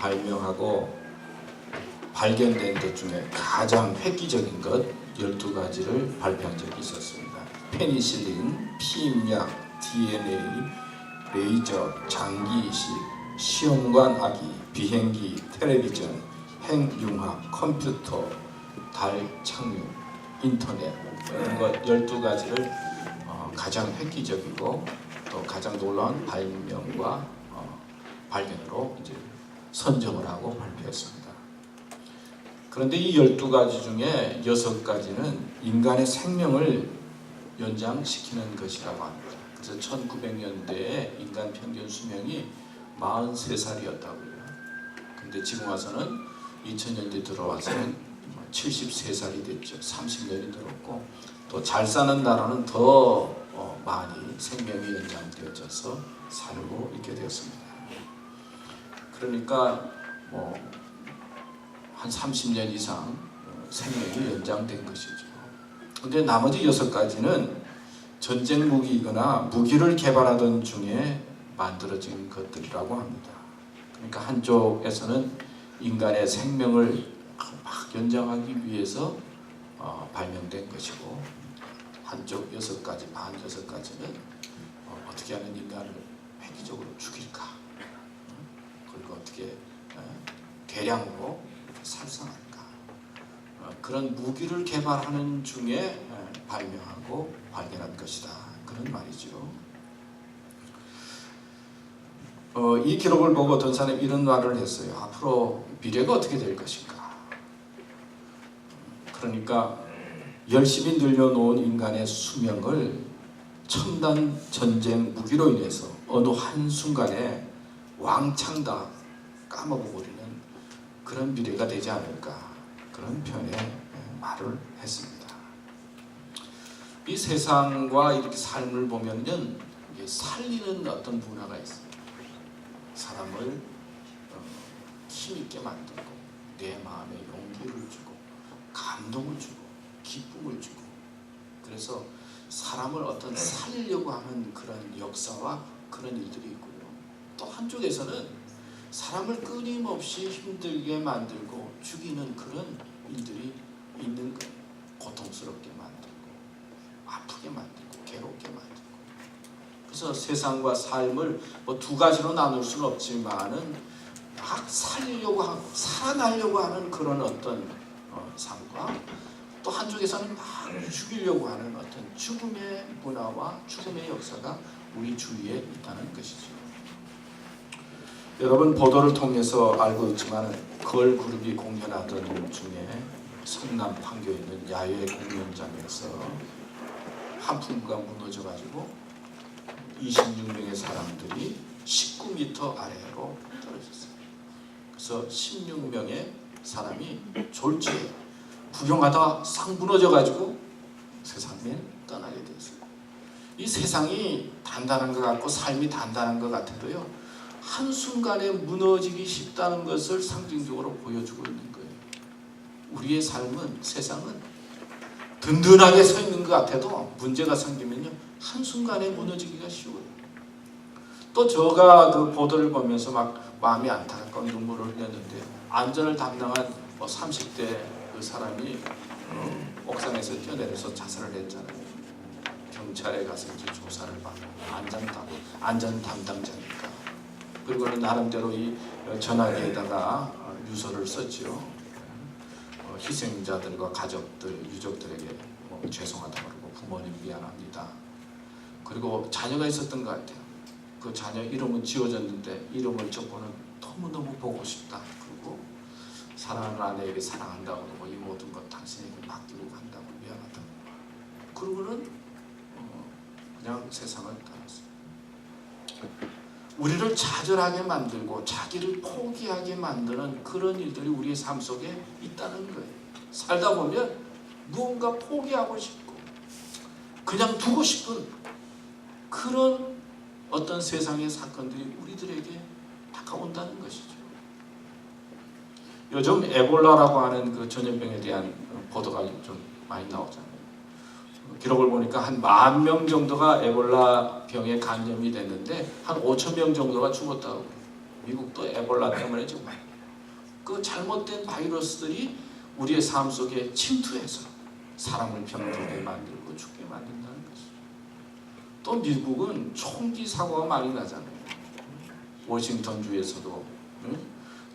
발명하고 발견된 것 중에 가장 획기적인 것 12가지를 발표한 적이 있었습니다. 페니실린, 피임약, DNA, 레이저, 장기 이식, 시험관 아기, 비행기, 텔레비전, 핵융합, 컴퓨터, 달 착륙, 인터넷 이런 것 12가지를 가장 획기적이고 또 가장 놀라운 발명과 발견으로 이제 선정을 하고 발표했습니다. 그런데 이 12가지 중에 6가지는 인간의 생명을 연장시키는 것이라고 합니다. 그래서 1900년대에 인간 평균 수명이 43살이었다고요. 근데 지금 와서는 2000년대 들어와서는 73살이 됐죠. 30년이 늘었고 또 잘 사는 나라는 더 많이 생명이 연장되어져서 살고 있게 되었습니다. 그러니까 한 30년 이상 생명이 연장된 것이죠. 근데 나머지 6가지는 전쟁 무기이거나 무기를 개발하던 중에 만들어진 것들이라고 합니다. 그러니까 한쪽에서는 인간의 생명을 막 연장하기 위해서 발명된 것이고 한쪽 6가지, 반 6가지는 어떻게 하면 인간을 획기적으로 죽일까, 그리고 어떻게 대량으로 살상할까, 그런 무기를 개발하는 중에 발명하고 발견한 것이다, 그런 말이죠. 이 기록을 보고 어떤 사람이 이런 말을 했어요. 앞으로 미래가 어떻게 될 것인가. 그러니까 열심히 늘려놓은 인간의 수명을 첨단 전쟁 무기로 인해서 어느 한순간에 왕창 다 까먹어버리는 그런 미래가 되지 않을까, 그런 편의 말을 했습니다. 이 세상과 이렇게 삶을 보면은 살리는 어떤 문화가 있어요. 사람을 힘있게 만들고 내 마음에 용기를 주고 감동을 주고 기쁨을 주고, 그래서 사람을 어떤 살리려고 하는 그런 역사와 그런 일들이 있고요. 또 한쪽에서는 사람을 끊임없이 힘들게 만들고 죽이는 그런 일들이 있는 거예요. 고통스럽게 만들고 아프게 만들고 괴롭게 만들고. 그래서 세상과 삶을 2가지로 나눌 수는 없지만은 막 살리려고 하고 살아나려고 하는 그런 어떤 삶과 또 한쪽에서는 막 죽이려고 하는 어떤 죽음의 문화와 죽음의 역사가 우리 주위에 있다는 것이죠. 여러분 보도를 통해서 알고 있지만 걸그룹이 공연하던 중에 성남 판교에 있는 야외 공연장에서 한풍구가 무너져가지고 26명의 사람들이 19m 아래로 떨어졌어요. 그래서 16명의 사람이 졸지에 구경하다 싹 무너져가지고 세상에 떠나게 됐어요. 이 세상이 단단한 것 같고 삶이 단단한 것 같아도요, 한순간에 무너지기 쉽다는 것을 상징적으로 보여주고 있는 거예요. 우리의 삶은, 세상은 든든하게 서 있는 것 같아도 문제가 생기면요 한순간에 무너지기가 쉬워요. 또 제가 그 보도를 보면서 막 마음이 안타깝고 눈물을 흘렸는데, 안전을 담당한 30대 그 사람이 옥상에서 뛰어내려서 자살을 했잖아요. 경찰에 가서 이제 조사를 받고 안전 담당자니까. 그리고는 나름대로 이 전화기에다가 유서를 썼죠. 희생자들과 가족들, 유족들에게 죄송하다고 그러고 부모님 미안합니다. 그리고 자녀가 있었던 것 같아요. 그 자녀 이름은 지워졌는데 이름을 적고는 너무너무 보고 싶다. 그리고 사랑하는 아내에게 사랑한다고 그러고 이 모든 것 당신에게 맡기고 간다고 미안하다고. 그러고는 그냥 세상을 떠났어요. 우리를 좌절하게 만들고 자기를 포기하게 만드는 그런 일들이 우리의 삶 속에 있다는 거예요. 살다 보면 무언가 포기하고 싶고 그냥 두고 싶은 그런 어떤 세상의 사건들이 우리들에게 다가온다는 것이죠. 요즘 에볼라라고 하는 그 전염병에 대한 보도가 좀 많이 나오잖아요. 기록을 보니까 한 10,000명 정도가 에볼라 병에 감염이 됐는데 한 5,000명 정도가 죽었다고. 미국도 에볼라 때문에 지금 그 잘못된 바이러스들이 우리의 삶 속에 침투해서 사람을 병들게 만들고 죽게 만든다는 것이죠. 또 미국은 총기 사고가 많이 나잖아요. 워싱턴주에서도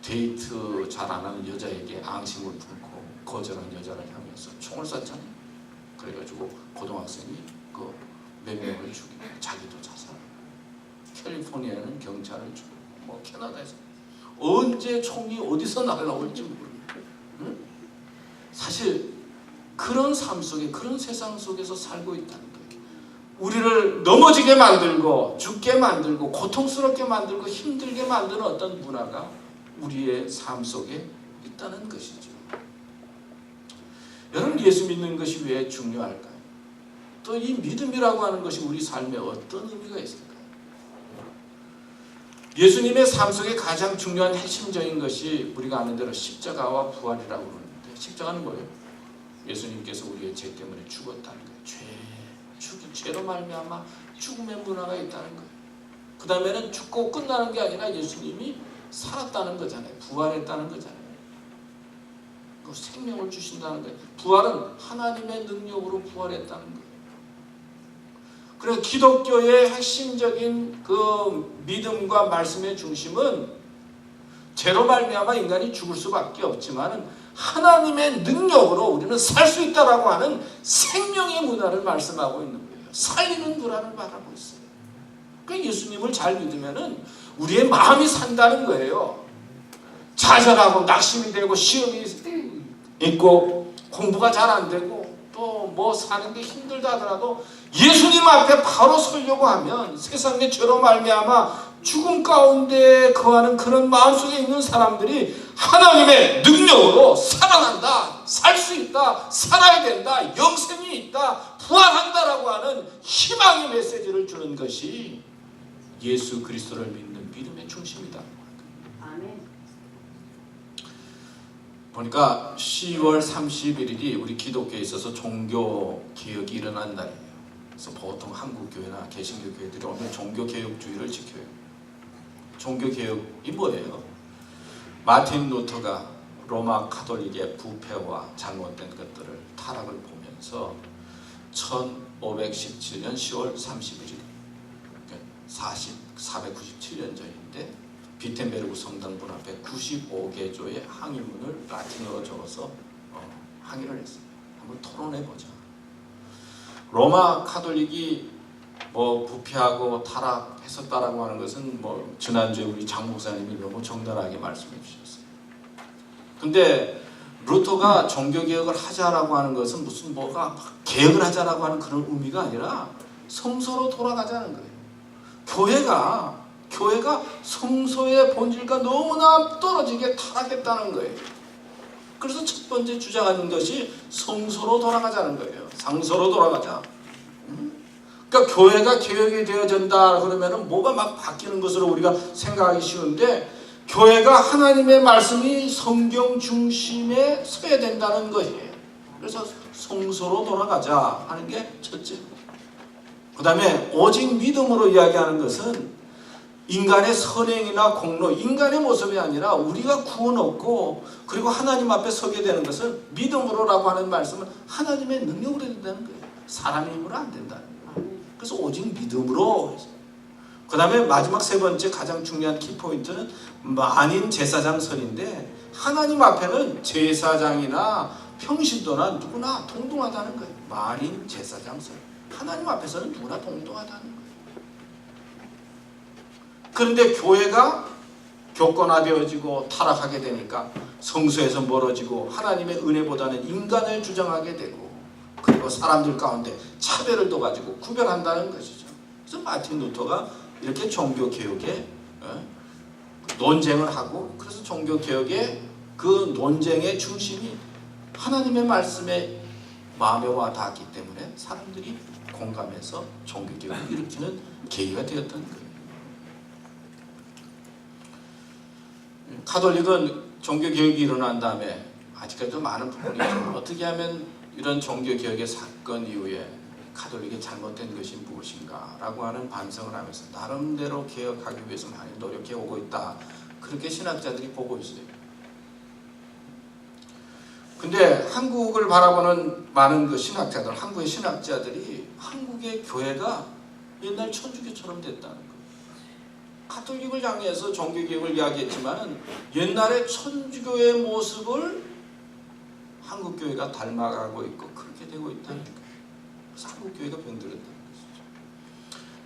데이트 잘 안 하는 여자에게 앙심을 품고 거절한 여자를 향해서 총을 쐈잖아요. 그래가지고 고등학생이 그 몇 명을 죽이고 자기도 자살. 캘리포니아는 경찰을 죽이고 뭐 캐나다에서 언제 총이 어디서 날아올지 모르겠어요. 사실 그런 삶 속에, 그런 세상 속에서 살고 있다는 거예요. 우리를 넘어지게 만들고 죽게 만들고 고통스럽게 만들고 힘들게 만드는 어떤 문화가 우리의 삶 속에 있다는 것이죠. 여러분, 예수 믿는 것이 왜 중요할까요? 또 이 믿음이라고 하는 것이 우리 삶에 어떤 의미가 있을까요? 예수님의 삶 속에 가장 중요한 핵심적인 것이 우리가 아는 대로 십자가와 부활이라고 그러는데, 십자가는 뭐예요? 예수님께서 우리의 죄 때문에 죽었다는 거예요. 죄로 말미암아 죽음의 문화가 있다는 거예요. 그 다음에는 죽고 끝나는 게 아니라 예수님이 살았다는 거잖아요. 부활했다는 거잖아요. 그 생명을 주신다는 거예요. 부활은 하나님의 능력으로 부활했다는 거예요. 그래서 기독교의 핵심적인 그 믿음과 말씀의 중심은 죄로 말미암아 인간이 죽을 수밖에 없지만 하나님의 능력으로 우리는 살 수 있다라고 하는 생명의 문화를 말씀하고 있는 거예요. 살리는 문화를 말하고 있어요. 그러니까 예수님을 잘 믿으면은 우리의 마음이 산다는 거예요. 좌절하고 낙심이 되고 시험이 있고 공부가 잘 안 되고 또 뭐 사는 게 힘들다 하더라도 예수님 앞에 바로 서려고 하면 세상의 죄로 말미암아 죽음 가운데 거하는 그런 마음속에 있는 사람들이 하나님의 능력으로 살아난다, 살 수 있다, 살아야 된다, 영생이 있다, 부활한다라고 하는 희망의 메시지를 주는 것이 예수 그리스도를 믿는 믿음의 중심이다. 보니까 10월 31일이 우리 기독교에 있어서 종교개혁이 일어난 날이에요. 그래서 보통 한국교회나 개신교 교회들이 오늘 종교개혁주의를 지켜요. 종교개혁이 뭐예요? 마틴 루터가 로마 카톨릭의 부패와 잘못된 것들을 타락을 보면서 1517년 10월 31일 497년 전인데 비텐베르크 성당분 앞에 95개조의 항의문을 라틴어로 적어서 항의를 했어요. 한번 토론해보자. 로마 카톨릭이 뭐 부패하고 타락했었다라고 하는 것은 뭐 지난주에 우리 장 목사님이 너무 정당하게 말씀해 주셨어요. 근데 루터가 종교개혁을 하자라고 하는 것은 무슨 뭐가 개혁을 하자라고 하는 그런 의미가 아니라 성소로 돌아가자는 거예요. 교회가 성소의 본질과 너무나 떨어지게 타락했다는 거예요. 그래서 첫 번째 주장하는 것이 성소로 돌아가자는 거예요. 상소로 돌아가자. 그러니까 교회가 개혁이 되어진다 그러면은 뭐가 막 바뀌는 것으로 우리가 생각하기 쉬운데 교회가 하나님의 말씀이 성경 중심에 서야 된다는 거예요. 그래서 성소로 돌아가자 하는 게 첫째. 그 다음에 오직 믿음으로 이야기하는 것은 인간의 선행이나 공로, 인간의 모습이 아니라 우리가 구원 얻고 그리고 하나님 앞에 서게 되는 것은 믿음으로라고 하는 말씀은 하나님의 능력으로 된다는 거예요. 사람의 힘으로 안 된다는 거예요. 그래서 오직 믿음으로. 그 다음에 마지막 세 번째 가장 중요한 키포인트는 만인 제사장 선인데 하나님 앞에는 제사장이나 평신도나 누구나 동등하다는 거예요. 만인 제사장 선. 하나님 앞에서는 누구나 동등하다는 거예요. 그런데 교회가 교권화되어지고 타락하게 되니까 성소에서 멀어지고 하나님의 은혜보다는 인간을 주장하게 되고 그리고 사람들 가운데 차별을 둬가지고 구별한다는 것이죠. 그래서 마틴 루터가 이렇게 종교개혁에 논쟁을 하고 그래서 종교개혁의 그 논쟁의 중심이 하나님의 말씀에 마음에 와 닿았기 때문에 사람들이 공감해서 종교개혁을 일으키는 계기가 되었던 거예요. 카톨릭은 종교개혁이 일어난 다음에 아직까지도 많은 부분이 있죠. 어떻게 하면 이런 종교개혁의 사건 이후에 카톨릭이 잘못된 것이 무엇인가 라고 하는 반성을 하면서 나름대로 개혁하기 위해서 많이 노력해 오고 있다. 그렇게 신학자들이 보고 있어요. 근데 한국을 바라보는 많은 그 신학자들, 한국의 신학자들이 한국의 교회가 옛날 천주교처럼 됐다는 거예요. 가톨릭을 향해서 종교개혁을 이야기했지만 옛날의 천주교의 모습을 한국 교회가 닮아가고 있고 그렇게 되고 있다는 거예요. 그래서 한국 교회가 병들었다는 것이죠.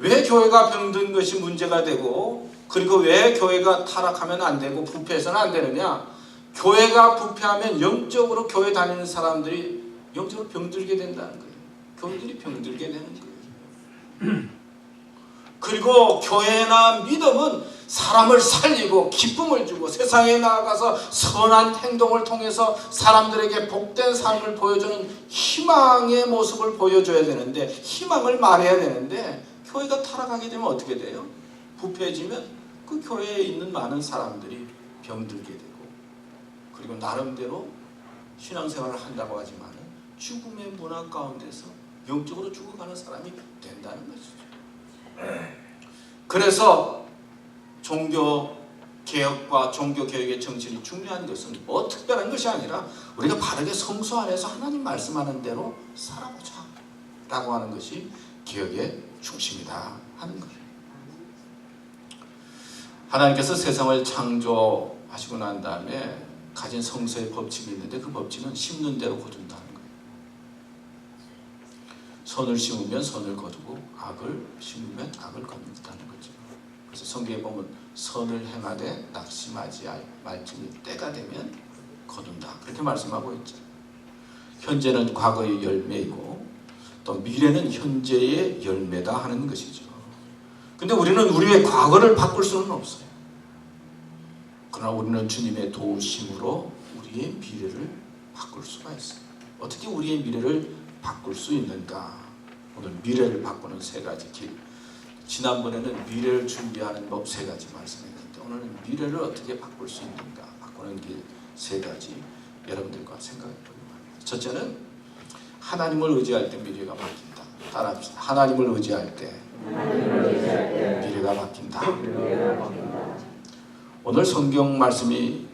왜 교회가 병든 것이 문제가 되고 그리고 왜 교회가 타락하면 안 되고 부패해서는 안 되느냐? 교회가 부패하면 영적으로 교회 다니는 사람들이 영적으로 병들게 된다는 거예요. 교회들이 병들게 되는 거예요. 그리고 교회나 믿음은 사람을 살리고 기쁨을 주고 세상에 나아가서 선한 행동을 통해서 사람들에게 복된 삶을 보여주는 희망의 모습을 보여줘야 되는데, 희망을 말해야 되는데, 교회가 타락하게 되면 어떻게 돼요? 부패해지면 그 교회에 있는 많은 사람들이 병들게 되고, 그리고 나름대로 신앙생활을 한다고 하지만 죽음의 문화 가운데서 영적으로 죽어가는 사람이 된다는 것이죠. 그래서 종교개혁과 종교개혁의 정신이 중요한 것은 뭐 특별한 것이 아니라 우리가 바르게 성수 안에서 하나님 말씀하는 대로 살아보자 라고 하는 것이 개혁의 중심이다 하는 거예요. 하나님께서 세상을 창조하시고 난 다음에 가진 성서의 법칙이 있는데 그 법칙은 심는 대로 거둔다는 거예요. 선을 심으면 선을 거두고 악을 심으면 악을 거둔다는 거죠. 그래서 성경에 보면 선을 행하되 낙심하지 말지니 때가 되면 거둔다 그렇게 말씀하고 있죠. 현재는 과거의 열매이고 또 미래는 현재의 열매다 하는 것이죠. 근데 우리는 우리의 과거를 바꿀 수는 없어요. 그러나 우리는 주님의 도우심으로 우리의 미래를 바꿀 수가 있어요. 어떻게 우리의 미래를 바꿀 수 있는가? 오늘 미래를 바꾸는 세 가지 길. 지난번에는 미래를 준비하는 법 세 가지 말씀했는데 오늘은 미래를 어떻게 바꿀 수 있는가? 바꾸는 길 세 가지 여러분들과 생각해 보기 바랍니다. 첫째는 하나님을 의지할 때 미래가 바뀐다. 따라합시다. 하나님을 의지할 때 미래가 바뀐다. 오늘 성경 말씀이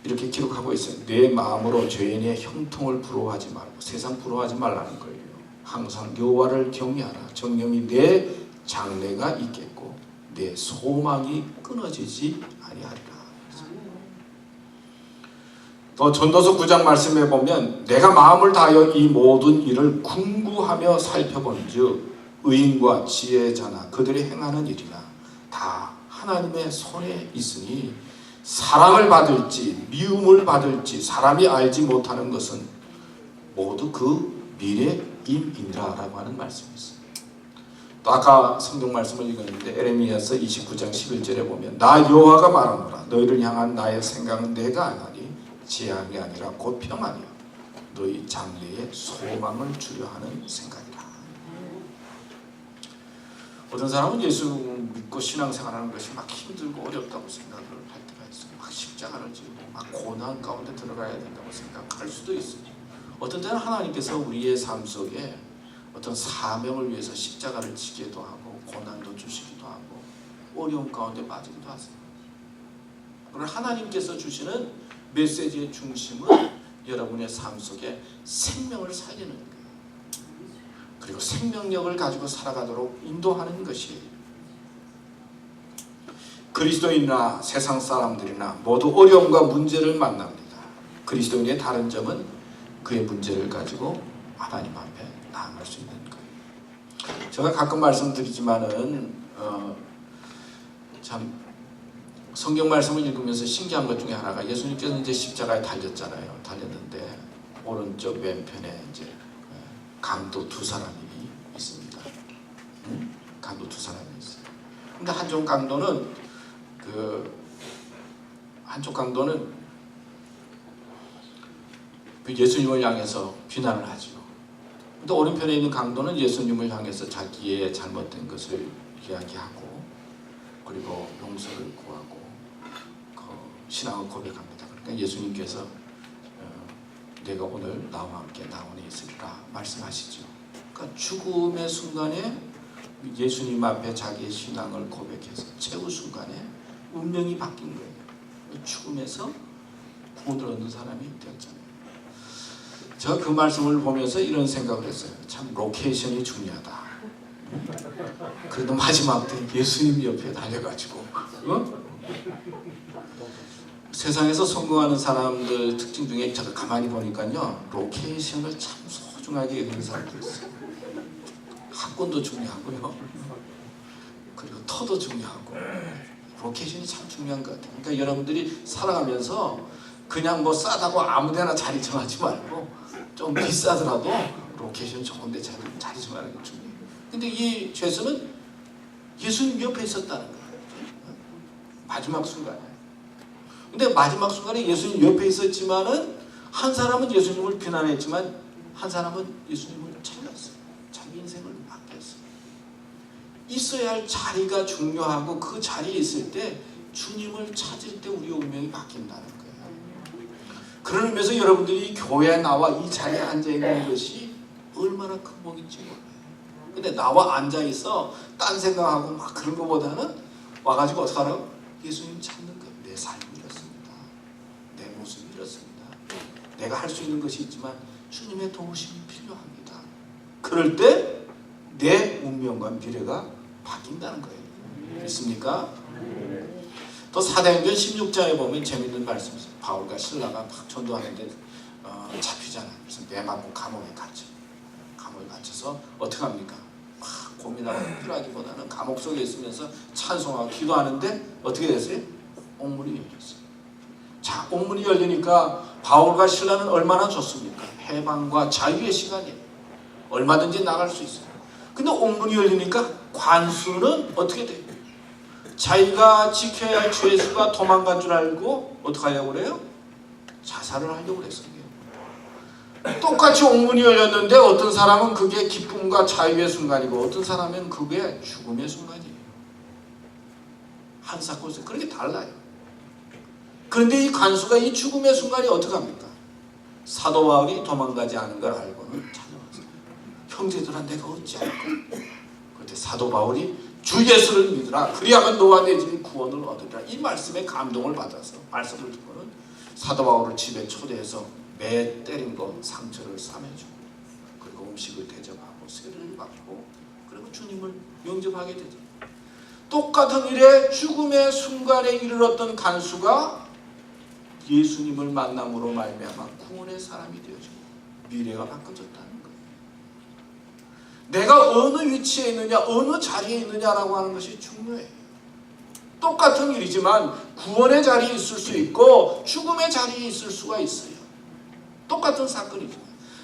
이렇게 기록하고 있어요. 내 마음으로 죄인의 형통을 부러워하지 말고 세상 부러워하지 말라는 거예요. 항상 여호와를 경외하라. 정령이 내 장래가 있겠고 내 소망이 끊어지지 아니하리라. 또 전도서 9장 말씀에 보면 내가 마음을 다하여 이 모든 일을 궁구하며 살펴본즉 의인과 지혜자나 그들이 행하는 일이나 다 하나님의 손에 있으니 사랑을 받을지 미움을 받을지 사람이 알지 못하는 것은 모두 그 미래임이니라 라고 하는 말씀이 있어요. 또 아까 성경 말씀을 읽었는데 에레미야서 29장 11절에 보면 나 여호와가 말하노라 너희를 향한 나의 생각은 내가 아나니 재앙이 아니라 곧 평안이요 너희 장래에 소망을 주려 하는 생각이라. 어떤 사람은 예수 믿고 신앙생활하는 것이 막 힘들고 어렵다고 생각을 할 때가 있어요. 막 십자가를 지고 막 고난 가운데 들어가야 된다고 생각할 수도 있어요. 어떤 때는 하나님께서 우리의 삶 속에 어떤 사명을 위해서 십자가를 지기도 하고 고난도 주시기도 하고 어려움 가운데 빠지기도 하세요. 그러나 하나님께서 주시는 메시지의 중심은 여러분의 삶 속에 생명을 살리는 거예요. 그리고 생명력을 가지고 살아가도록 인도하는 것이에요. 그리스도인이나 세상 사람들이나 모두 어려움과 문제를 만납니다. 그리스도인의 다른 점은 그의 문제를 가지고 하나님 앞에 나아갈 수 있는 거예요. 제가 가끔 말씀드리지만은 참 성경 말씀을 읽으면서 신기한 것 중에 하나가 예수님께서 이제 십자가에 달렸잖아요. 달렸는데 오른쪽 왼편에 이제 강도 두 사람이 있습니다. 강도 두 사람이 있어요. 근데 한쪽 강도는 예수님을 향해서 비난을 하죠. 근데 오른편에 있는 강도는 예수님을 향해서 자기의 잘못된 것을 이야기하고 그리고 용서를 구하고 신앙을 고백합니다. 그러니까 예수님께서 내가 오늘 나와 함께 나원에 있으리라 말씀하시죠. 그러니까 죽음의 순간에 예수님 앞에 자기의 신앙을 고백해서 최후 순간에 운명이 바뀐 거예요. 죽음에서 구원을 얻는 사람이 되었잖아요. 제가 그 말씀을 보면서 이런 생각을 했어요. 참 로케이션이 중요하다. 그래도 마지막 때 예수님 옆에 달려가지고 세상에서 성공하는 사람들 특징 중에 제가 가만히 보니까요, 로케이션을 참 소중하게 여기는 사람들이 있어요. 학군도 중요하고요, 그리고 터도 중요하고, 로케이션이 참 중요한 것 같아요. 그러니까 여러분들이 살아가면서 그냥 뭐 싸다고 아무데나 자리 정하지 말고 좀 비싸더라도 로케이션 좋은 데 자리 정하는 게 중요해요. 근데 이 죄수는 예수님 옆에 있었다는 거예요. 마지막 순간에. 근데 마지막 순간에 예수님 옆에 있었지만은 한 사람은 예수님을 비난했지만 한 사람은 예수님을 찾았어요. 자기 인생을 맡겼어요. 있어야 할 자리가 중요하고 그 자리에 있을 때 주님을 찾을 때 우리 운명이 바뀐다는 거예요. 그런 의미에서 여러분들이 교회에 나와 이 자리에 앉아있는 것이 얼마나 큰 복인지 몰라요. 근데 나와 앉아있어 딴 생각하고 막 그런 것보다는 와가지고 어떻게 하라고? 예수님 찾는 거예요. 내 삶이 이렇습니다. 내 모습이 이렇습니다. 내가 할 수 있는 것이 있지만 주님의 도우심이 필요합니다. 그럴 때 내 운명과 미래가 바뀐다는 거예요. 믿습니까? 또 사도행전 16장에 보면 재밌는 말씀이 있어요. 바울과 신라가 막 전도하는데 잡히잖아요. 그래서 매 맞고 감옥에 갇혀. 감옥에 갇혀서 어떻게 합니까? 막 고민하고 필요하기보다는 감옥 속에 있으면서 찬송하고 기도하는데 어떻게 됐어요? 옥문이 열렸어요. 자, 옥문이 열리니까 바울과 신라는 얼마나 좋습니까? 해방과 자유의 시간이에요. 얼마든지 나갈 수 있어요. 근데 옥문이 열리니까 관수는 어떻게 돼요? 자기가 지켜야 할 죄수가 도망간 줄 알고 어떻게 하려고 그래요? 자살을 하려고 그랬어요. 똑같이 옥문이 열렸는데 어떤 사람은 그게 기쁨과 자유의 순간이고 어떤 사람은 그게 죽음의 순간이에요. 한 사건에서 그렇게 달라요. 그런데 이 관수가 이 죽음의 순간이 어떻게 합니까? 사도 바울이 도망가지 않은 걸 알고는 찾아왔어요. 형제들아, 내가 어찌할까? 그때 사도 바울이 주 예수를 믿으라. 그리하면 너와 내 집이 구원을 얻으리라. 이 말씀에 감동을 받아서 말씀을 듣고는 사도 바울을 집에 초대해서 매 때린 거 상처를 싸매주고 그리고 음식을 대접하고 세례를 받고 그리고 주님을 영접하게 되죠. 똑같은 일에 죽음의 순간에 이르렀던 간수가 예수님을 만남으로 말미암아 구원의 사람이 되어지고 미래가 바꿔졌다는 거예요. 내가 어느 위치에 있느냐, 어느 자리에 있느냐라고 하는 것이 중요해요. 똑같은 일이지만 구원의 자리에 있을 수 있고 죽음의 자리에 있을 수가 있어요. 똑같은 사건이죠.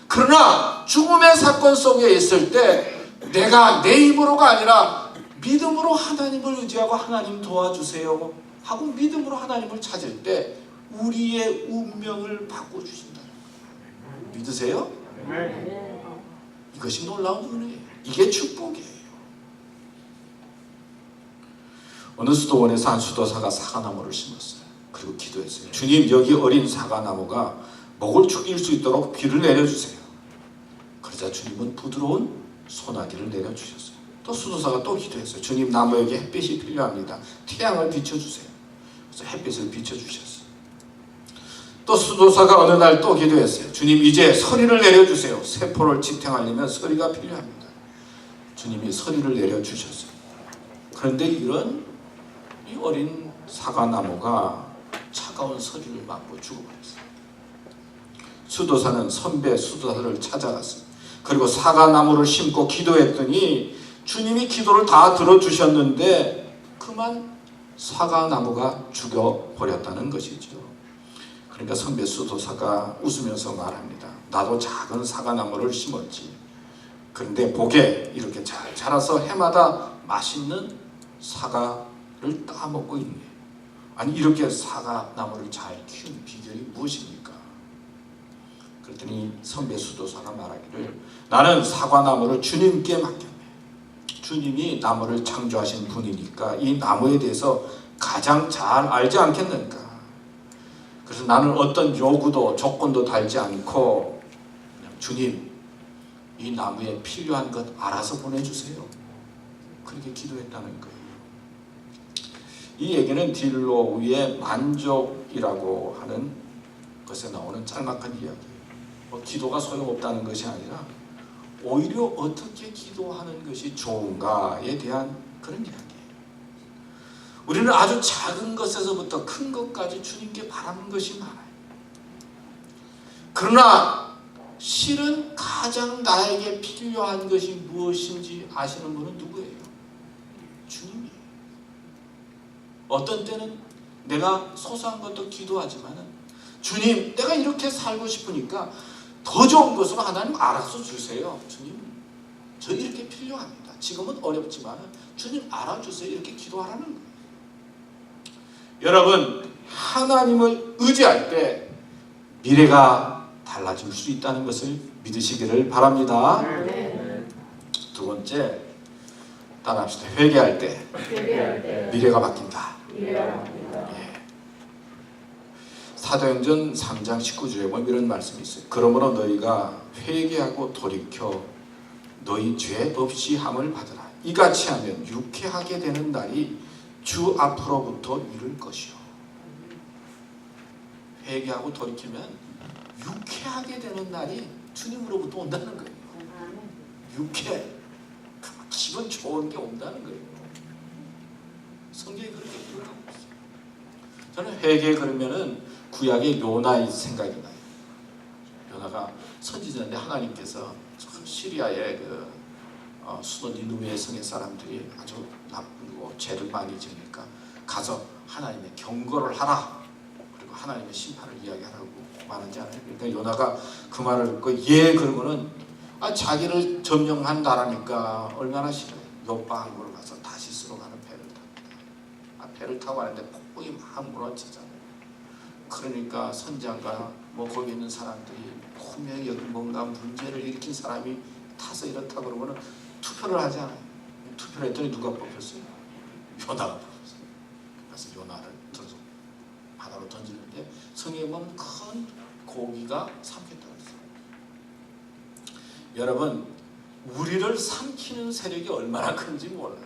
그러나 죽음의 사건 속에 있을 때 내가 내 힘으로가 아니라 믿음으로 하나님을 의지하고 하나님 도와주세요 하고 믿음으로 하나님을 찾을 때 우리의 운명을 바꿔주신다는 거예요. 믿으세요? 네. 이것이 놀라운 은혜예요. 이게 축복이에요. 어느 수도원에서 한 수도사가 사과나무를 심었어요. 그리고 기도했어요. 주님, 여기 어린 사과나무가 목을 축일 수 있도록 비를 내려주세요. 그러자 주님은 부드러운 소나기를 내려주셨어요. 또 수도사가 또 기도했어요. 주님, 나무에게 햇빛이 필요합니다. 태양을 비춰주세요. 그래서 햇빛을 비춰주셨어요. 또 수도사가 어느 날 또 기도했어요. 주님, 이제 서리를 내려주세요. 세포를 지탱하려면 서리가 필요합니다. 주님이 서리를 내려주셨어요. 그런데 이런 이 어린 사과나무가 차가운 서리를 맞고 죽어버렸어요. 수도사는 선배 수도사를 찾아갔어요. 그리고 사과나무를 심고 기도했더니 주님이 기도를 다 들어주셨는데 그만 사과나무가 죽어버렸다는 것이죠. 그러니까 선배 수도사가 웃으면서 말합니다. 나도 작은 사과나무를 심었지. 그런데 복에 이렇게 잘 자라서 해마다 맛있는 사과를 따먹고 있네. 아니, 이렇게 사과나무를 잘 키운 비결이 무엇입니까? 그랬더니 선배 수도사가 말하기를 나는 사과나무를 주님께 맡겼네. 주님이 나무를 창조하신 분이니까 이 나무에 대해서 가장 잘 알지 않겠는가. 그래서 나는 어떤 요구도 조건도 달지 않고 그냥 주님, 이 나무에 필요한 것 알아서 보내주세요. 그렇게 기도했다는 거예요. 이 얘기는 딜로우의 만족이라고 하는 것에 나오는 짤막한 이야기예요. 뭐 기도가 소용없다는 것이 아니라 오히려 어떻게 기도하는 것이 좋은가에 대한 그런 이야기예요. 우리는 아주 작은 것에서부터 큰 것까지 주님께 바라는 것이 많아요. 그러나 실은 가장 나에게 필요한 것이 무엇인지 아시는 분은 누구예요? 주님이에요. 어떤 때는 내가 소소한 것도 기도하지만 주님, 내가 이렇게 살고 싶으니까 더 좋은 것으로 하나님 알아서 주세요. 주님, 저 이렇게 필요합니다. 지금은 어렵지만 주님 알아주세요. 이렇게 기도하라는 거예요. 여러분, 하나님을 의지할 때 미래가 달라질 수 있다는 것을 믿으시기를 바랍니다. 두 번째, 따라합시다. 회개할 때 미래가 바뀐다. 사도행전 3장 19절에 보면 이런 말씀이 있어요. 그러므로 너희가 회개하고 돌이켜 너희 죄 없이 함을 받으라. 이같이 하면 유쾌하게 되는 날이 주 앞으로부터 이를 것이요. 회개하고 돌이키면 유쾌하게 되는 날이 주님으로부터 온다는 거예요. 유쾌, 기분 좋은 게 온다는 거예요. 성경이 그렇게 기록하고 있어요. 저는 회개 그러면은 구약의 요나의 생각이 나요. 요나가 선지자인데 하나님께서 시리아의 수도 니느웨 성의 사람들이 아주 나쁘고 죄를 많이 지으니까 가서 하나님의 경고를 하라. 그리고 하나님의 심판을 이야기하라고 말하지 않아요. 그러니까 요나가 그 말을 듣고 그러고는 자기를 점령한 나라니까 얼마나 싫어요. 요빠 항구를 가서 다시스로 가는 배를 탑니다. 배를 타고 가는데 폭풍이 막 몰아치잖아요. 그러니까 선장과 거기 있는 사람들이 분명히 여기 뭔가 문제를 일으킨 사람이 타서 이렇다 그러면 투표를 하지 않아요. 투표를 했더니 누가 뽑혔어요? 요나가 뽑혔어요. 그래서 요나를 바다로 던지는데 성경에 보면 큰 고기가 삼켰다고 했어요. 여러분, 우리를 삼키는 세력이 얼마나 큰지 몰라요.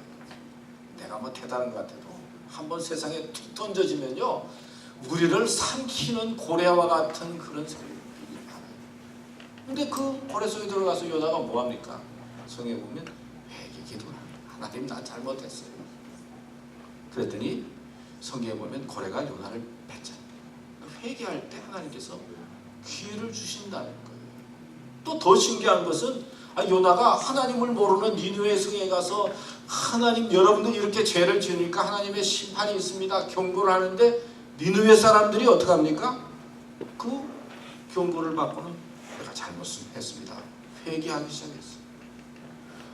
내가 대단한 것 같아도 한번 세상에 툭 던져지면요, 우리를 삼키는 고래와 같은 그런 세력이 많아요. 근데 그 고래 속에 들어가서 요나가 뭐합니까? 성경에 보면 회개 기도를 합니다. 하나님, 나 잘못했어요. 그랬더니 성경에 보면 고래가 요나를 뱉잖아요. 회개할 때 하나님께서 기회를 주신다는 거예요. 또 더 신기한 것은 요나가 하나님을 모르는 니느웨 성에 가서 하나님, 여러분들 이렇게 죄를 지으니까 하나님의 심판이 있습니다. 경고를 하는데 니느웨 사람들이 어떻게 합니까? 그 경고를 받고는 내가 잘못했습니다. 회개하기 시작했어요.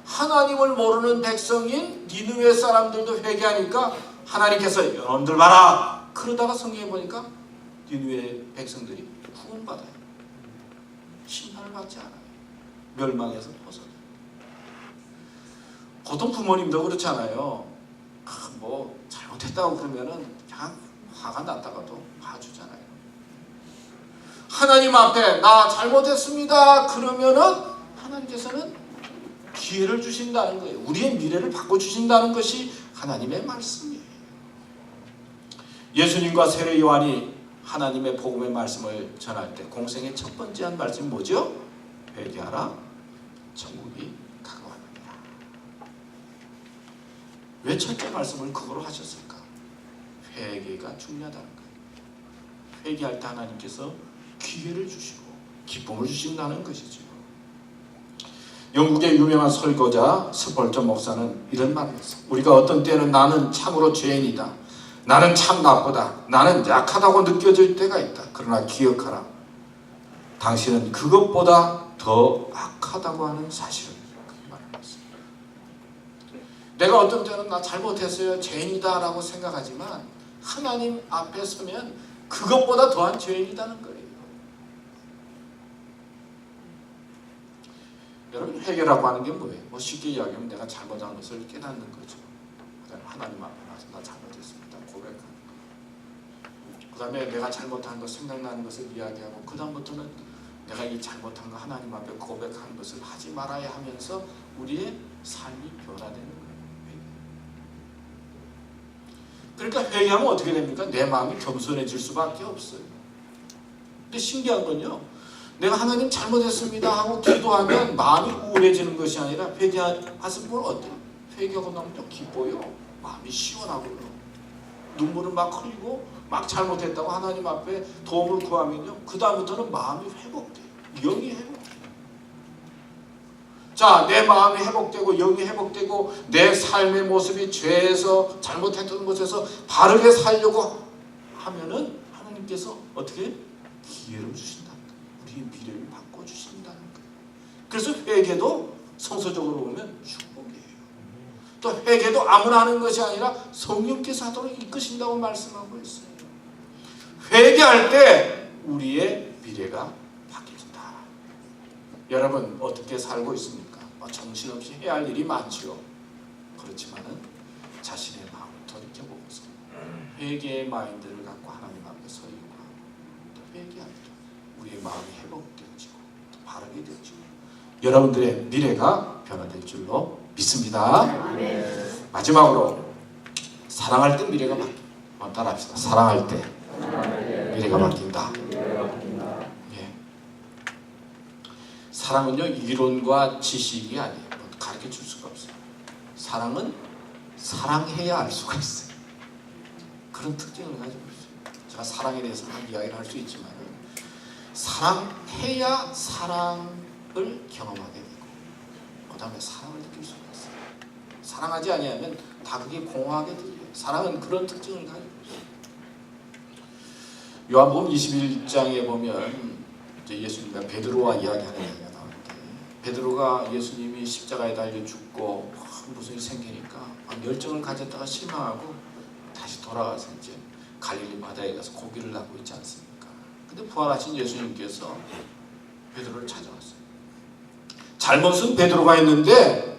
하나님을 모르는 백성인 니느웨 사람들도 회개하니까 하나님께서 여러분들 봐라. 그러다가 성경에 보니까 니느웨 백성들이 구원받아요. 심판을 받지 않아요. 멸망에서 벗어나요. 보통 부모님도 그렇잖아요. 잘못했다고 그러면은 그냥 화가 났다가도 봐주잖아요. 하나님 앞에 나 잘못했습니다 그러면은 하나님께서는 기회를 주신다는 거예요. 우리의 미래를 바꿔주신다는 것이 하나님의 말씀이에요. 예수님과 세례 요한이 하나님의 복음의 말씀을 전할 때 공생의 첫 번째 한 말씀이 뭐죠? 회개하라, 천국이 가까웠느니라. 왜 첫째 말씀을 그거로 하셨을까? 회개가 중요하다는 거예요. 회개할 때 하나님께서 기회를 주시고 기쁨을 주신다는 것이죠. 영국의 유명한 설교자 스펄전 목사는 이런 말을 했어요. 우리가 어떤 때는 나는 참으로 죄인이다. 나는 참 나쁘다. 나는 약하다고 느껴질 때가 있다. 그러나 기억하라. 당신은 그것보다 더 악하다고 하는 사실을 말했습니다. 내가 어떤 때는 나 잘못했어요. 죄인이다 라고 생각하지만 하나님 앞에 서면 그것보다 더한 죄인이라는 거예요. 여러분, 회개라고 하는 게 뭐예요? 쉽게 이야기하면 내가 잘못한 것을 깨닫는 거죠. 하나님 앞에 나서 나 잘못했습니다. 고백하는 거. 그 다음에 내가 잘못한 것, 생각나는 것을 이야기하고 그 다음부터는 내가 이 잘못한 거 하나님 앞에 고백하는 것을 하지 말아야 하면서 우리의 삶이 변화되는 거예요. 그러니까 회개하면 어떻게 됩니까? 내 마음이 겸손해질 수밖에 없어요. 근데 신기한 건요, 내가 하나님 잘못했습니다 하고 기도하면 마음이 우울해지는 것이 아니라 회개하신 분은 어때요? 회개하고 나면 좀 기뻐요. 마음이 시원하고요. 눈물을 막 흘리고 막 잘못했다고 하나님 앞에 도움을 구하면요, 그 다음부터는 마음이 회복돼요. 영이 회복돼요. 자, 내 마음이 회복되고 영이 회복되고 내 삶의 모습이 죄에서 잘못했던 곳에서 바르게 살려고 하면은 하나님께서 어떻게 기회를 주신다는 거예요. 우리의 미래를 바꿔주신다는 거예요. 그래서 회개도 성서적으로 보면 축복이에요. 또 회개도 아무나 하는 것이 아니라 성령께서 하도록 이끄신다고 말씀하고 있어요. 회개할 때 우리의 미래가 바뀌어진다. 여러분 어떻게 살고 있습니까? 정신없이 해야 할 일이 많지요. 그렇지만은 자신의 마음을 돌이켜보고서 회개의 마인드를 갖고 하나님 앞에 서기고 또 회개할 때 우리의 마음이 회복되어지고 또 바르게 되어지고 여러분들의 미래가 변화될 줄로 믿습니다. 마지막으로 사랑할 때 미래가 바뀐다. 한번 따라합시다. 사랑할 때 미래가 바뀐다. 예. 사랑은요 이론과 지식이 아니에요. 가르쳐 줄 수가 없어요. 사랑은 사랑해야 알 수가 있어요. 그런 특징을 가지고 있어요. 제가 사랑에 대해서 막 이야기를 할 수 있지만 사랑해야 사랑을 경험하게 되고 그 다음에 사랑을 느낄 수가 있어요. 사랑하지 아니하면 다 그게 공허하게 들려요. 사랑은 그런 특징을 가지고 있어요. 요한복음 21장에 보면 예수님과 베드로와 이야기하는 얘기가 나오는데 베드로가 예수님이 십자가에 달려 죽고 무슨 일이 생기니까 열정을 가졌다가 실망하고 다시 돌아가서 이제 갈릴리 바다에 가서 고기를 낚고 있지 않습니까? 근데 부활하신 예수님께서 베드로를 찾아왔어요. 잘못은 베드로가 했는데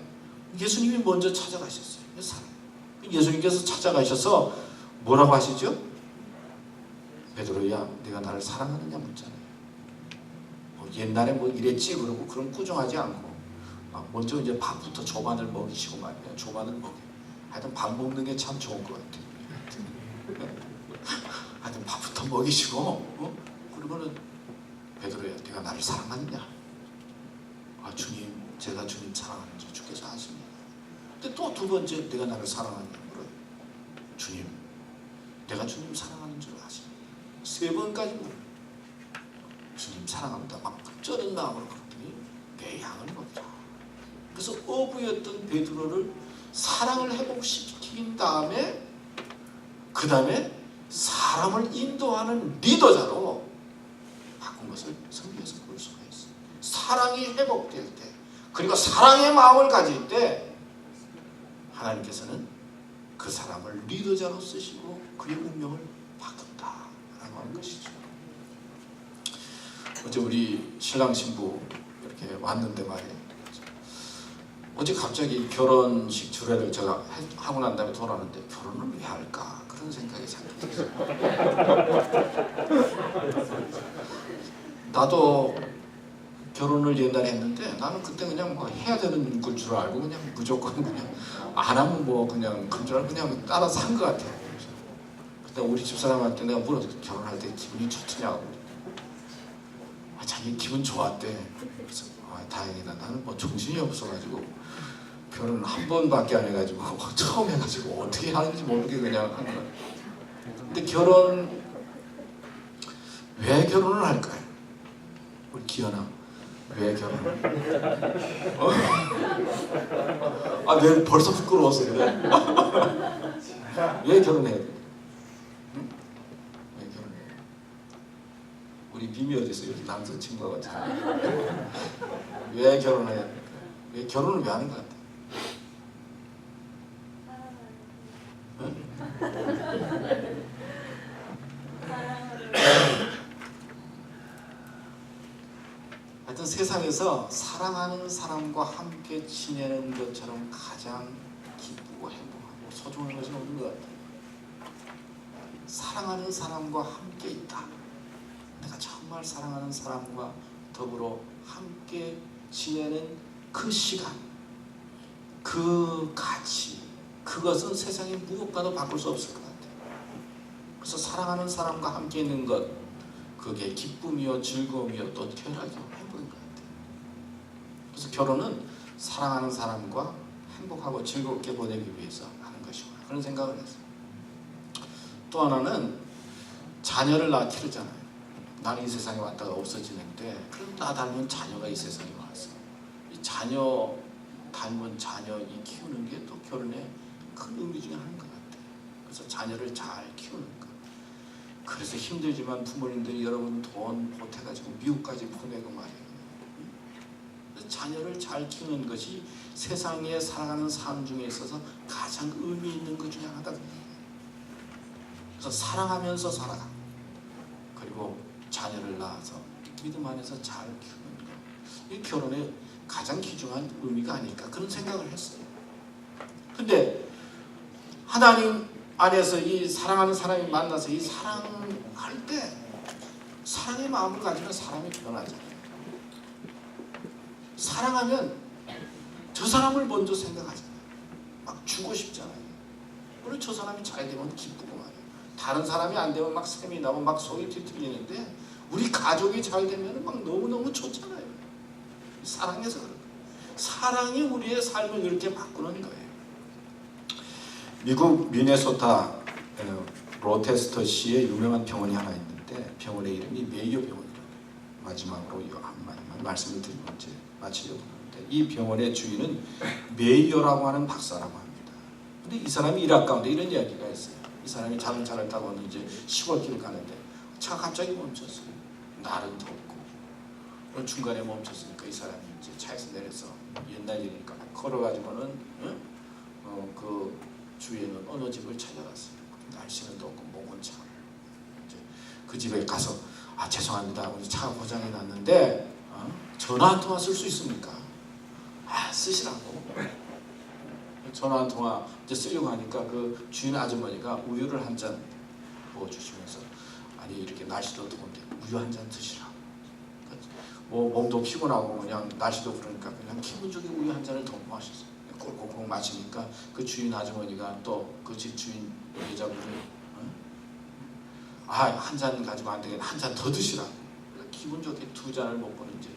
예수님이 먼저 찾아가셨어요. 예수님께서 찾아가셔서 뭐라고 하시죠? 베드로야, 네가 나를 사랑하느냐 묻잖아요. 옛날에 뭐 이랬지 그러고 그럼 꾸중하지 않고 먼저 이제 밥부터 조반을 먹이시고 말이야. 조반을 먹여. 하여튼 밥 먹는 게 참 좋은 것 같아요. 하여튼 밥부터 먹이시고 그러면은 베드로야, 네가 나를 사랑하느냐? 주님, 제가 주님 사랑하는 줄 주께서 아십니다. 근데 또 두 번째, 내가 나를 사랑하느냐 물어요. 주님, 내가 주님 사랑하는 줄 아십니다. 세 번까지 물어요. 주님 사랑합니다. 막 쩌는 마음으로 그랬더니 내 양을 먹자. 그래서 어부였던 베드로를 사랑을 회복시킨 다음에 그 다음에 사람을 인도하는 리더자로 바꾼 것을 성경에서 볼 수가 있어요. 사랑이 회복될 때 그리고 사랑의 마음을 가질 때 하나님께서는 그 사람을 리더자로 쓰시고 그의 운명을 바꾼다라고 하는 것이죠. 어제 우리 신랑 신부 이렇게 왔는데 말이에요. 어제 갑자기 결혼식 주례를 제가 하고 난 다음에 돌아왔는데 결혼을 왜 할까? 그런 생각이 잠깐 들었어요. 나도 결혼을 옛날에 했는데 나는 그때 그냥 뭐 해야 되는 걸 줄 알고 그냥 무조건 그냥 안 하면 뭐 그냥 그런 줄 알고 그냥 따라서 한 것 같아요. 그때 우리 집사람한테 내가 물어서 결혼할 때 기분이 좋더냐고. 자기 기분 좋았대. 그래서 다행이다. 나는 뭐 정신이 없어가지고 결혼을 한 번밖에 안 해가지고 처음 해가지고 어떻게 하는지 모르게 그냥 한 거야. 근데 왜 결혼을 할까요? 우리 기현아, 왜 결혼을? 내가 벌써 부끄러워서 그래. 왜 결혼해야 돼? 왜 결혼해? 우리 미미 어디 있어? 여기 남성 친구가 같아. 왜 결혼해야 돼? 왜 결혼을 왜 하는 것 같아? 하여튼 세상에서 사랑하는 사람과 함께 지내는 것처럼 가장 기쁘고 행복하고 소중한 것은 없는 것 같아요. 사랑하는 사람과 함께 있다. 내가 정말 사랑하는 사람과 더불어 함께 지내는 그 시간, 그 가치, 그것은 세상에 무엇과도 바꿀 수 없을 것 같아요. 그래서 사랑하는 사람과 함께 있는 것, 그게 기쁨이요 즐거움이요 또 쾌락이요 행복인 것 같아요. 그래서 결혼은 사랑하는 사람과 행복하고 즐겁게 보내기 위해서 하는 것이구나 그런 생각을 했어요. 또 하나는 자녀를 낳아 키우잖아요. 나는 이 세상에 왔다가 없어지는데 그럼 나 닮은 자녀가 이 세상에 왔어. 이 자녀 닮은 자녀 이 키우는 게 또 결혼의 큰 의미 중에 하나인 것 같아요. 그래서 자녀를 잘 키우는 것. 그래서 힘들지만 부모님들이 여러분 돈 보태가지고 미국까지 보내고 말이에요. 자녀를 잘 키우는 것이 세상에 살아가는 삶 중에 있어서 가장 의미 있는 것 중에 하나다. 그래서 사랑하면서 살아가. 그리고 자녀를 낳아서 믿음 안에서 잘 키우는 것. 이 결혼의 가장 귀중한 의미가 아닐까 그런 생각을 했어요. 근데 하나님 안에서 이 사랑하는 사람이 만나서 이 사랑할 때 사랑의 마음을 가지면 사람이 변하잖아요. 사랑하면 저 사람을 먼저 생각하잖아요. 막 주고 싶잖아요. 그리고 저 사람이 잘 되면 기쁘고 말이에요. 다른 사람이 안 되면 막 샘이 나고 막 속이 뒤틀리는데 우리 가족이 잘 되면 막 너무너무 좋잖아요. 사랑해서 그런 거예요. 사랑이 우리의 삶을 이렇게 바꾸는 거예요. 미국 미네소타 로체스터시에 유명한 병원이 하나 있는데 병원의 이름이 메이어 병원이라고 해요. 마지막으로 한마디만 말씀을 드리고 이제 마치려고 하는데 이 병원의 주인은 메이어라고 하는 박사라고 합니다. 근데 이 사람이 일 가운데 이런 이야기가 있어요. 이 사람이 자동차를 타고 이제 시골길 가는데 차가 갑자기 멈췄어요. 날은 덥고 중간에 멈췄으니까 이 사람이 이제 차에서 내려서 옛날 일이니까 걸어가지고는 그 주위에는 어느 집을 찾아갔어요. 날씨는 덥고 목은 참. 이제 그 집에 가서 죄송합니다. 우리 차가 고장이 났는데 전화 한 통화 쓸 수 있습니까? 쓰시라고. 전화 한 통화 이제 쓰려고 하니까 그 주인 아주머니가 우유를 한 잔 부어주시면서 아니 이렇게 날씨도 더운데 우유 한 잔 드시라. 뭐 몸도 피곤하고 그냥 날씨도 그러니까 그냥 기분 좋게 우유 한 잔을 더 마셨어요. 꼴꼴꼴 마시니까 그 주인 아주머니가 또 그 집 주인 여자분을 한 잔 가지고 안 되겠네 한 잔 더 드시라고. 기분 좋게 두 잔을 먹고는 이제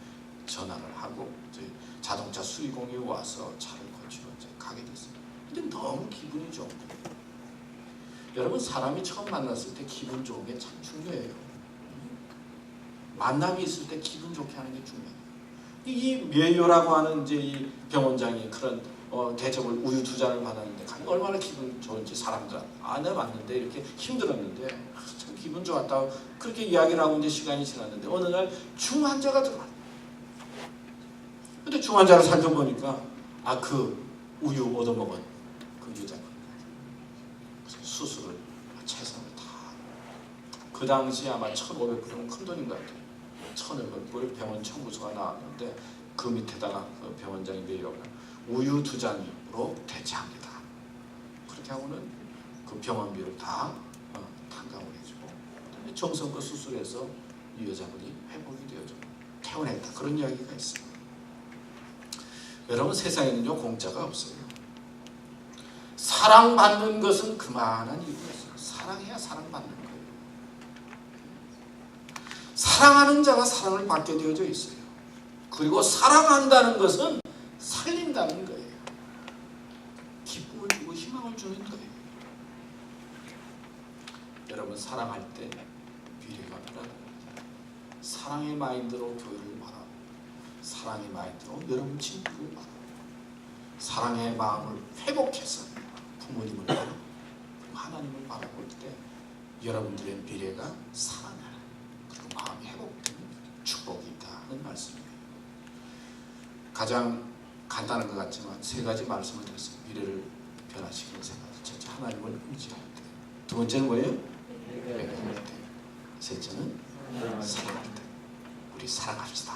전화를 하고 이제 자동차 수리공이 와서 차를 고치러 이제 가게 됐어요. 근데 너무 기분이 좋은 거예요. 여러분 사람이 처음 만났을 때 기분 좋은 게 참 중요해요. 만남이 있을 때 기분 좋게 하는 게 중요해요. 이 메이어라고 하는 이제 이 병원장이 그런 대접을 우유 두 잔을 받았는데 얼마나 기분 좋은지 사람들한테 내가 왔는데 이렇게 힘들었는데 참 기분 좋았다고 그렇게 이야기를 하고 이제 시간이 지났는데 어느 날 중환자가 들어왔어요. 근데 중환자를 살펴보니까 그 우유 얻어먹은 그 여자분 수술을 최선을 다 그 당시 아마 1,500불이면 큰 돈인 것 같아요. 1,500불 병원 청구서가 나왔는데 그 밑에다가 그 병원장이 메이어가 우유 두 잔으로 대체합니다. 그렇게 하고는 그 병원비를 다 탕감을 해주고 정성껏 수술해서 이 여자분이 회복이 되어주고 퇴원했다. 그런 이야기가 있어요. 여러분 세상에는요 공짜가 없어요. 사랑받는 것은 그만한 이유가 있어요. 사랑해야 사랑받는 거예요. 사랑하는 자가 사랑을 받게 되어져 있어요. 그리고 사랑한다는 것은 살린다는 거예요. 기쁨을 주고 희망을 주는 거예요. 여러분 사랑할 때 미래가 불안합니다. 사랑의 마인드로 교회를 바라보고 사랑의 마인드로 여러분 친구를 바라보고 사랑의 마음을 회복해서 부모님을 바라보고 하나님을 바라볼 때 여러분들의 미래가 살아나는 그리고 마음이 회복되는 축복이 있다는 말씀이에요. 가장 간단한 것 같지만 세 가지 말씀을 드렸어요. 미래를 변화시키는 세 가지. 첫째 하나님을 의지할 때. 두 번째는 뭐예요? 회복할 때. 셋째는 사랑할 때. 우리 사랑합시다.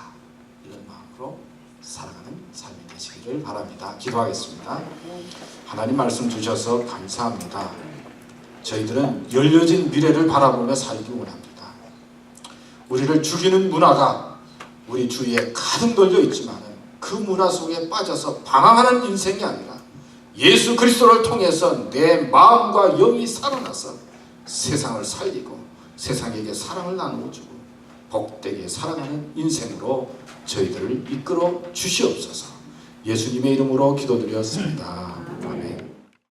이런 마음으로 살아가는 삶이 되시기를 바랍니다. 기도하겠습니다. 하나님 말씀 주셔서 감사합니다. 저희들은 열려진 미래를 바라보며 살기 원합니다. 우리를 죽이는 문화가 우리 주위에 가득 널려 있지만 그 문화 속에 빠져서 방황하는 인생이 아니라 예수 그리스도를 통해서 내 마음과 영이 살아나서 세상을 살리고 세상에게 사랑을 나누어주고 복되게 살아가는 인생으로 저희들을 이끌어 주시옵소서. 예수님의 이름으로 기도드렸습니다. 아멘.